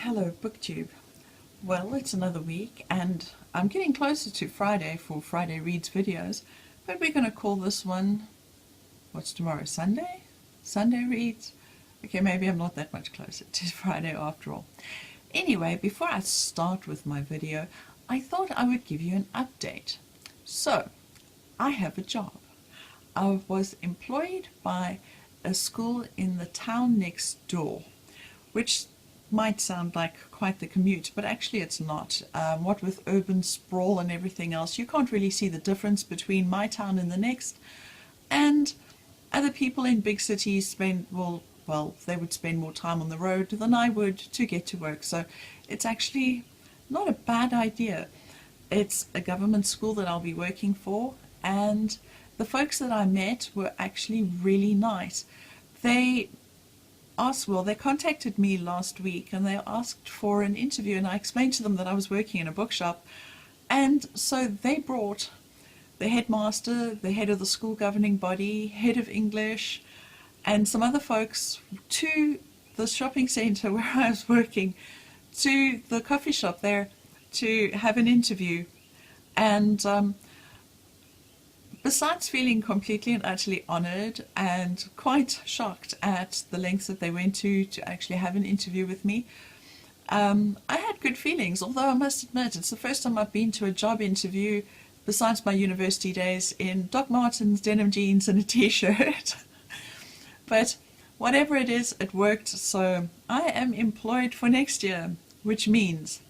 Hello, BookTube. Well, it's another week, and I'm getting closer to Friday for Friday Reads videos, but we're going to call this one, what's tomorrow, Sunday? Sunday Reads? Okay, maybe I'm not that much closer to Friday after all. Anyway, before I start with my video, I thought I would give you an update. So, I have a job. I was employed by a school in the town next door, which might sound like quite the commute, but actually it's not. What with urban sprawl and everything else, you can't really see the difference between my town and the next. And other people in big cities spend, well, they would spend more time on the road than I would to get to work. So it's actually not a bad idea. It's a government school that I'll be working for, and the folks that I met were actually really nice. They contacted me last week and they asked for an interview, and I explained to them that I was working in a bookshop, and so they brought the headmaster, the head of the school governing body, head of English, and some other folks to the shopping centre where I was working, to the coffee shop there to have an interview. And besides feeling completely and utterly honoured and quite shocked at the lengths that they went to actually have an interview with me, I had good feelings, although I must admit it's the first time I've been to a job interview besides my university days in Doc Martens, denim jeans and a t-shirt. But whatever it is, it worked, so I am employed for next year, which means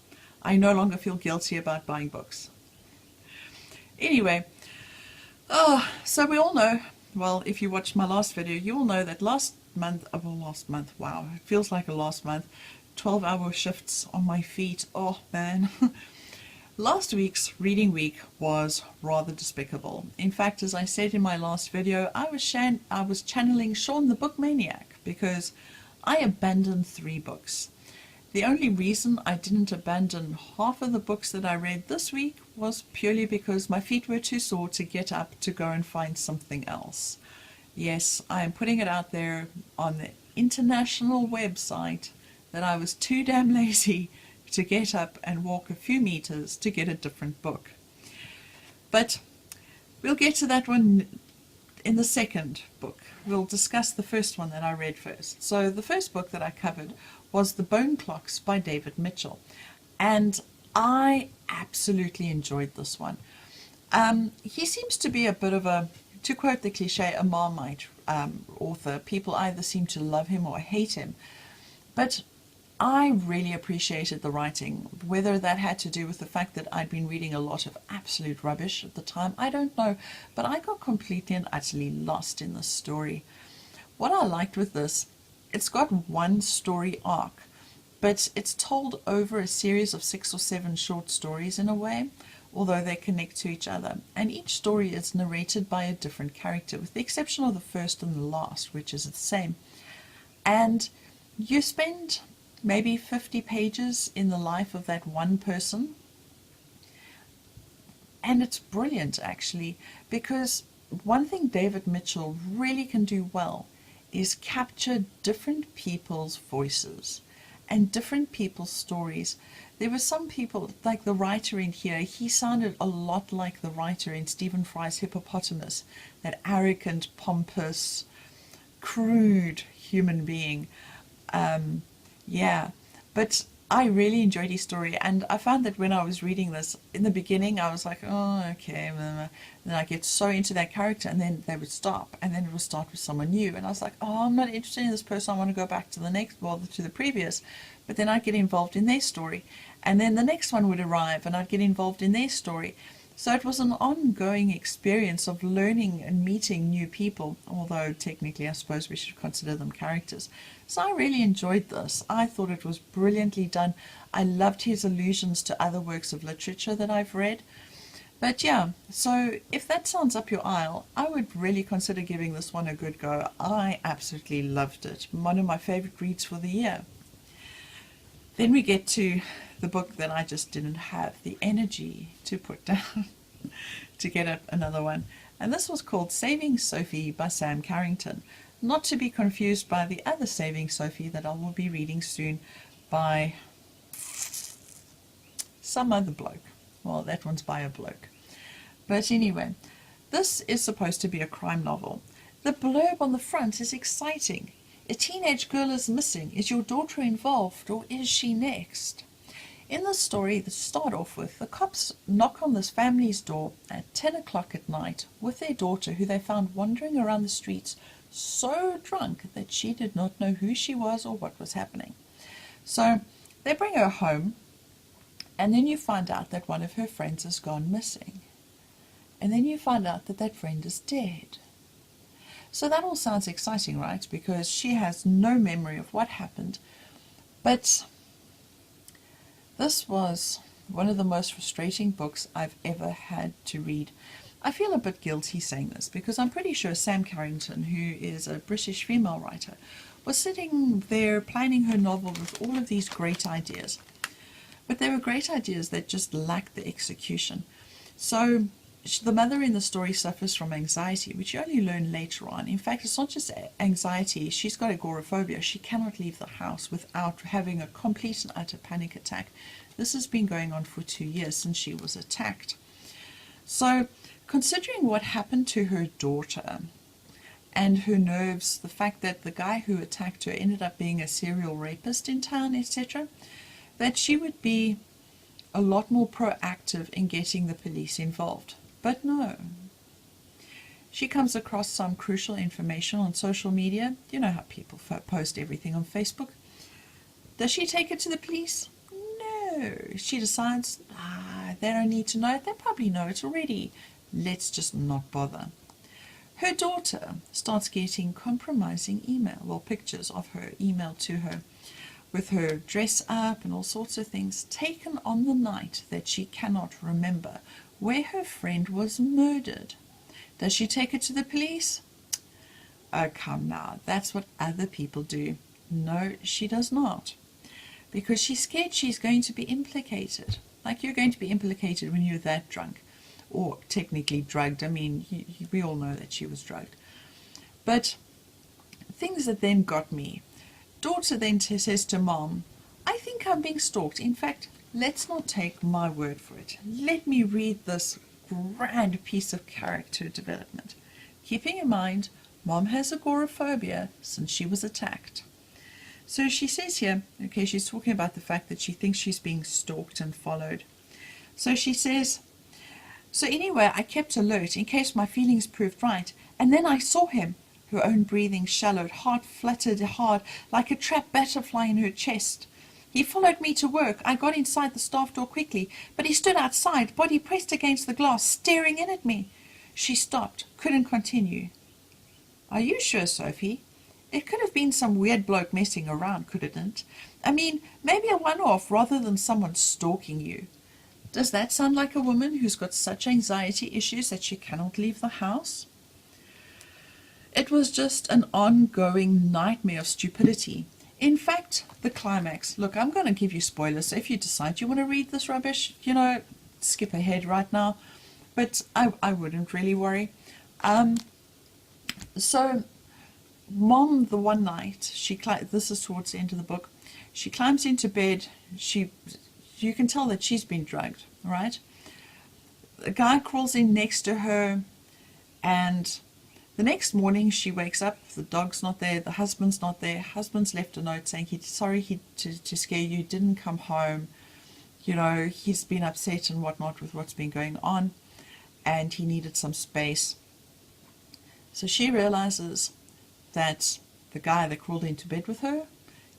I no longer feel guilty about buying books. Anyway, so we all know, well, if you watched my last video, you all know that last month, wow, it feels like a last month, 12-hour shifts on my feet, oh man. Last week's reading week was rather despicable. In fact, as I said in my last video, I was channeling Sean the Book Maniac because I abandoned 3 books. The only reason I didn't abandon half of the books that I read this week was purely because my feet were too sore to get up to go and find something else. Yes, I am putting it out there on the international website that I was too damn lazy to get up and walk a few meters to get a different book. But we'll get to that one in the second book. We'll discuss the first one that I read first. So the first book that I covered was The Bone Clocks by David Mitchell, and I absolutely enjoyed this one. He seems to be a bit of a, to quote the cliche, a Marmite author. People either seem to love him or hate him, but I really appreciated the writing. Whether that had to do with the fact that I'd been reading a lot of absolute rubbish at the time, I don't know, but I got completely and utterly lost in the story. What I liked with this, it's got one story arc, but it's told over a series of 6 or 7 short stories in a way, although they connect to each other. And each story is narrated by a different character, with the exception of the first and the last, which is the same. And you spend maybe 50 pages in the life of that one person. And it's brilliant, actually, because one thing David Mitchell really can do well is capture different people's voices and different people's stories. There were some people, like the writer in here, he sounded a lot like the writer in Stephen Fry's Hippopotamus, that arrogant, pompous, crude human being. Yeah, but I really enjoyed his story, and I found that when I was reading this, in the beginning I was like, oh, okay, and then I get so into that character, and then they would stop, and then it would start with someone new, and I was like, oh, I'm not interested in this person, I want to go back to the next, well, to the previous. But then I'd get involved in their story, and then the next one would arrive, and I'd get involved in their story. So it was an ongoing experience of learning and meeting new people, although technically I suppose we should consider them characters. So I really enjoyed this. I thought it was brilliantly done. I loved his allusions to other works of literature that I've read. But yeah, so if that sounds up your aisle, I would really consider giving this one a good go. I absolutely loved it. One of my favorite reads for the year. Then we get to the book that I just didn't have the energy to put down to get another one. And this was called Saving Sophie by Sam Carrington. Not to be confused by the other Saving Sophie that I will be reading soon by some other bloke. Well, that one's by a bloke. But anyway, this is supposed to be a crime novel. The blurb on the front is exciting. A teenage girl is missing. Is your daughter involved, or is she next? In the story, to start off with, the cops knock on this family's door at 10 o'clock at night with their daughter, who they found wandering around the streets so drunk that she did not know who she was or what was happening. So they bring her home, and then you find out that one of her friends has gone missing. And then you find out that that friend is dead. So that all sounds exciting, right? Because she has no memory of what happened. But this was one of the most frustrating books I've ever had to read. I feel a bit guilty saying this because I'm pretty sure Sam Carrington, who is a British female writer, was sitting there planning her novel with all of these great ideas. But they were great ideas that just lacked the execution. So the mother in the story suffers from anxiety, which you only learn later on. In fact, it's not just anxiety. She's got agoraphobia. She cannot leave the house without having a complete and utter panic attack. This has been going on for 2 years since she was attacked. So considering what happened to her daughter and her nerves, the fact that the guy who attacked her ended up being a serial rapist in town, etc., that she would be a lot more proactive in getting the police involved. But no. She comes across some crucial information on social media. You know how people post everything on Facebook. Does she take it to the police? No. She decides, they don't need to know it. They probably know it already. Let's just not bother. Her daughter starts getting compromising pictures of her emailed to her, with her dress up and all sorts of things, taken on the night that she cannot remember, where her friend was murdered. Does she take it to the police? Oh, come now, that's what other people do. No, she does not. Because she's scared she's going to be implicated. Like you're going to be implicated when you're that drunk. Or technically drugged. I mean, we all know that she was drugged. But things that then got me. Daughter then says to mom, I think I'm being stalked. In fact, let's not take my word for it. Let me read this grand piece of character development. Keeping in mind, mom has agoraphobia since she was attacked. So she says here, okay, she's talking about the fact that she thinks she's being stalked and followed. So she says, so anyway, I kept alert in case my feelings proved right, and then I saw him. Her own breathing shallowed, heart fluttered hard, like a trapped butterfly in her chest. He followed me to work. I got inside the staff door quickly, but he stood outside, body pressed against the glass, staring in at me. She stopped, couldn't continue. Are you sure, Sophie? It could have been some weird bloke messing around, couldn't it? I mean, maybe a one-off rather than someone stalking you. Does that sound like a woman who's got such anxiety issues that she cannot leave the house? It was just an ongoing nightmare of stupidity. In fact, the climax. Look, I'm going to give you spoilers, so if you decide you want to read this rubbish, skip ahead right now. But I wouldn't really worry. So, mom, the one night, this is towards the end of the book, she climbs into bed. You can tell that she's been drugged, right? The guy crawls in next to her, and the next morning she wakes up, the dog's not there, the husband's not there. Husband's left a note saying he's sorry to scare you, didn't come home. He's been upset and whatnot with what's been going on, and he needed some space. So she realizes that the guy that crawled into bed with her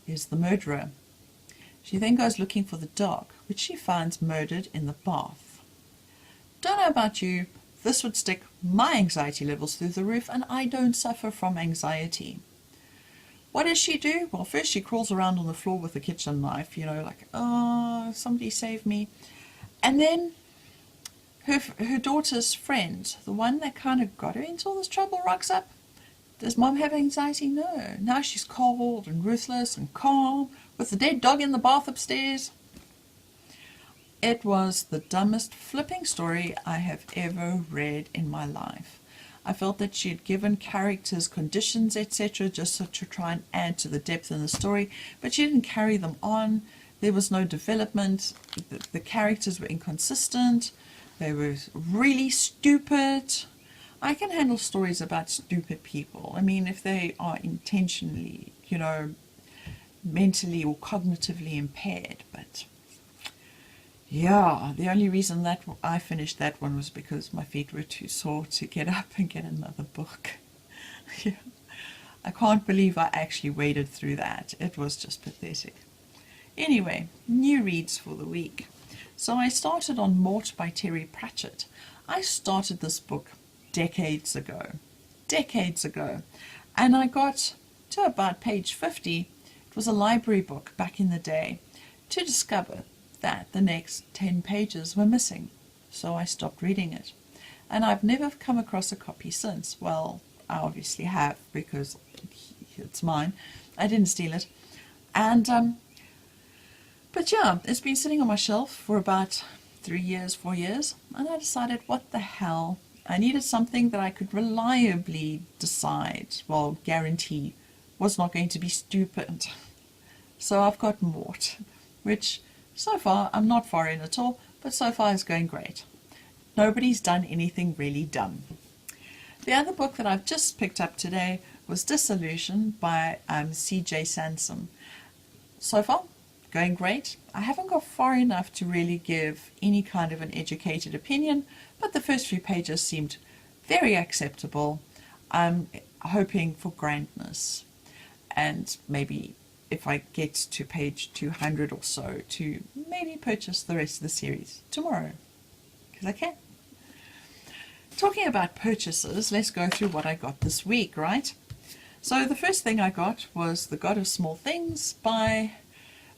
is the murderer. She then goes looking for the dog, which she finds murdered in the bath. Don't know about you, this would stick my anxiety levels through the roof, and I don't suffer from anxiety. What does she do? Well, first she crawls around on the floor with a kitchen knife, like, oh, somebody save me. And then her daughter's friend, the one that kind of got her into all this trouble, rocks up. Does mom have anxiety? No. Now she's cold and ruthless and calm with the dead dog in the bath upstairs. It was the dumbest flipping story I have ever read in my life. I felt that she had given characters conditions, etc., just to try and add to the depth in the story, but she didn't carry them on. There was no development. The characters were inconsistent. They were really stupid. I can handle stories about stupid people. I mean, if they are intentionally, mentally or cognitively impaired. But yeah, the only reason that I finished that one was because my feet were too sore to get up and get another book. Yeah. I can't believe I actually waded through that. It was just pathetic. Anyway, new reads for the week. So I started on Mort by Terry Pratchett. I started this book decades ago, and I got to about page 50. It was a library book back in the day, to discover that the next 10 pages were missing. So I stopped reading it, and I've never come across a copy since. Well, I obviously have, because it's mine. I didn't steal it. And but yeah, it's been sitting on my shelf for about 3 years, 4 years, and I decided, what the hell, I needed something that I could reliably guarantee was not going to be stupid. So I've got Mort, which so far, I'm not far in at all, but so far is going great. Nobody's done anything really dumb. The other book that I've just picked up today was Disillusion by C.J. Sansom. So far, going great. I haven't got far enough to really give any kind of an educated opinion, but the first few pages seemed very acceptable. I'm hoping for grandness, and maybe if I get to page 200 or so, to maybe purchase the rest of the series tomorrow, because I can. Talking about purchases, let's go through what I got this week, right? So the first thing I got was The God of Small Things by,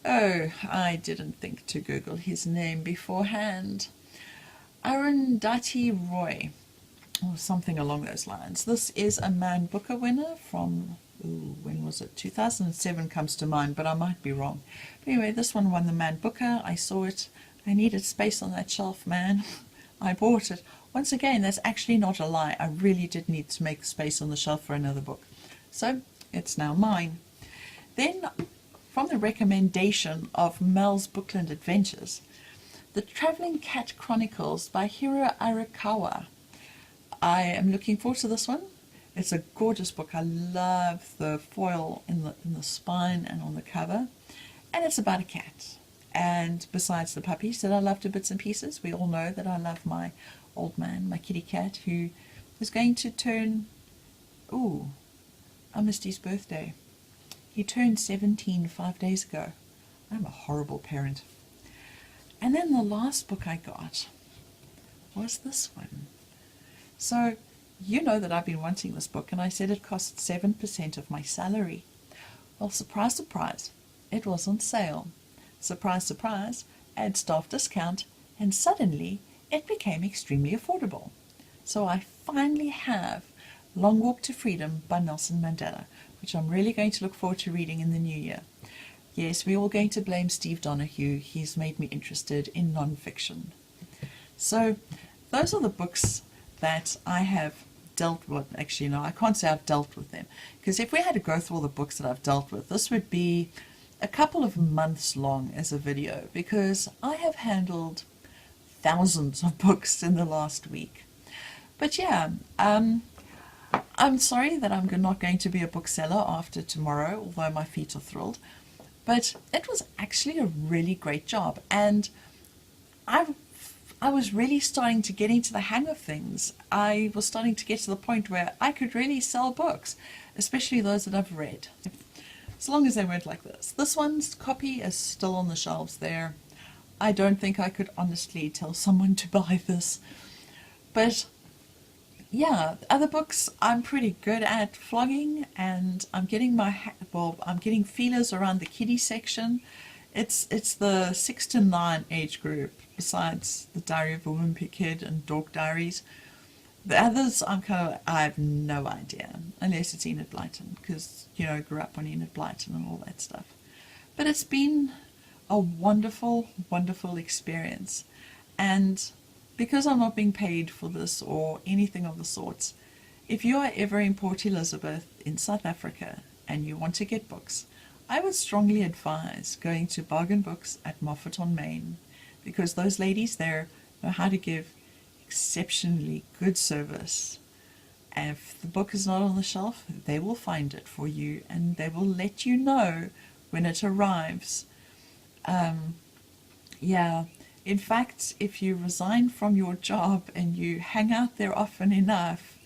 I didn't think to Google his name beforehand, Arundhati Roy, or something along those lines. This is a Man Booker winner from, when was it? 2007 comes to mind, but I might be wrong. But anyway, this one won the Man Booker. I saw it. I needed space on that shelf, man. I bought it. Once again, that's actually not a lie. I really did need to make space on the shelf for another book. So it's now mine. Then, from the recommendation of Mel's Bookland Adventures, The Traveling Cat Chronicles by Hiro Arakawa. I am looking forward to this one. It's a gorgeous book. I love the foil in the spine and on the cover. And it's about a cat. And besides the puppies that I love to bits and pieces, we all know that I love my old man, my kitty cat, who is going to turn, I missed his birthday. He turned 17 5 days ago. I'm a horrible parent. And then the last book I got was this one. So, you know that I've been wanting this book, and I said it cost 7% of my salary. Well, surprise, surprise, it was on sale. Surprise, surprise, add staff discount, and suddenly it became extremely affordable. So I finally have Long Walk to Freedom by Nelson Mandela, which I'm really going to look forward to reading in the new year. Yes, we're all going to blame Steve Donahue. He's made me interested in non-fiction. So those are the books that I have dealt with. Actually, no, I can't say I've dealt with them, because if we had to go through all the books that I've dealt with, this would be a couple of months long as a video, because I have handled thousands of books in the last week. But yeah, I'm sorry that I'm not going to be a bookseller after tomorrow, although my feet are thrilled. But it was actually a really great job, and I was really starting to get into the hang of things. I was starting to get to the point where I could really sell books, especially those that I've read, as long as they weren't like this. This one's copy is still on the shelves there. I don't think I could honestly tell someone to buy this. But yeah, other books I'm pretty good at flogging, and I'm getting I'm getting feelers around the kiddie section. It's the 6 to 9 age group, besides the Diary of a Wimpy Kid and Dork Diaries. The others, I have no idea, unless it's Enid Blyton, because, I grew up on Enid Blyton and all that stuff. But it's been a wonderful, wonderful experience. And because I'm not being paid for this or anything of the sorts, if you are ever in Port Elizabeth in South Africa and you want to get books, I would strongly advise going to Bargain Books at Moffat-on-Main, because those ladies there know how to give exceptionally good service. And if the book is not on the shelf, they will find it for you and they will let you know when it arrives. Yeah, in fact, if you resign from your job and you hang out there often enough,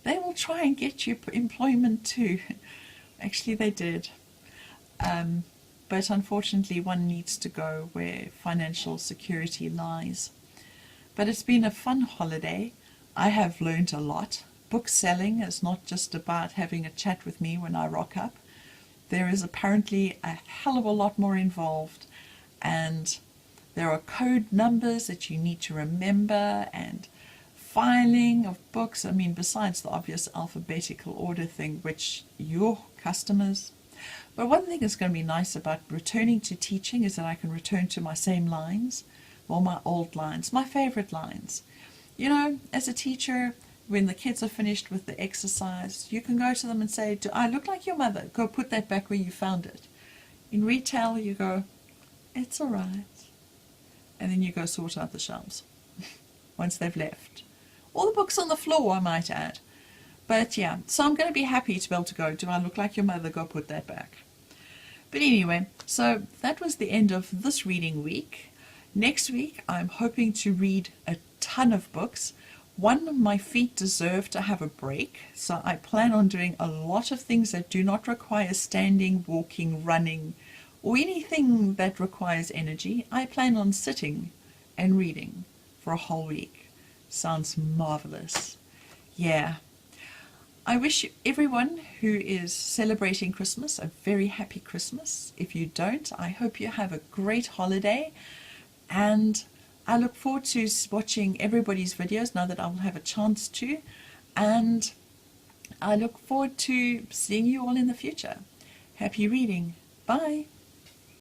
they will try and get you employment too. Actually, they did. But unfortunately, one needs to go where financial security lies. But it's been a fun holiday. I have learned a lot. Book selling is not just about having a chat with me when I rock up. There is apparently a hell of a lot more involved, and there are code numbers that you need to remember, and filing of books. I mean, besides the obvious alphabetical order thing, which your customers. But one thing that's going to be nice about returning to teaching is that I can return to my same lines, or my old lines, my favorite lines. You know, as a teacher, when the kids are finished with the exercise, you can go to them and say, "Do I look like your mother? Go put that back where you found it." In retail, you go, "It's all right." And then you go sort out the shelves once they've left. All the books on the floor, I might add. But yeah, so I'm going to be happy to be able to go, "Do I look like your mother? Go put that back." But anyway, so that was the end of this reading week. Next week, I'm hoping to read a ton of books. One, my feet deserve to have a break, so I plan on doing a lot of things that do not require standing, walking, running, or anything that requires energy. I plan on sitting and reading for a whole week. Sounds marvelous. Yeah. I wish everyone who is celebrating Christmas a very happy Christmas. If you don't, I hope you have a great holiday, and I look forward to watching everybody's videos now that I will have a chance to, and I look forward to seeing you all in the future. Happy reading. Bye.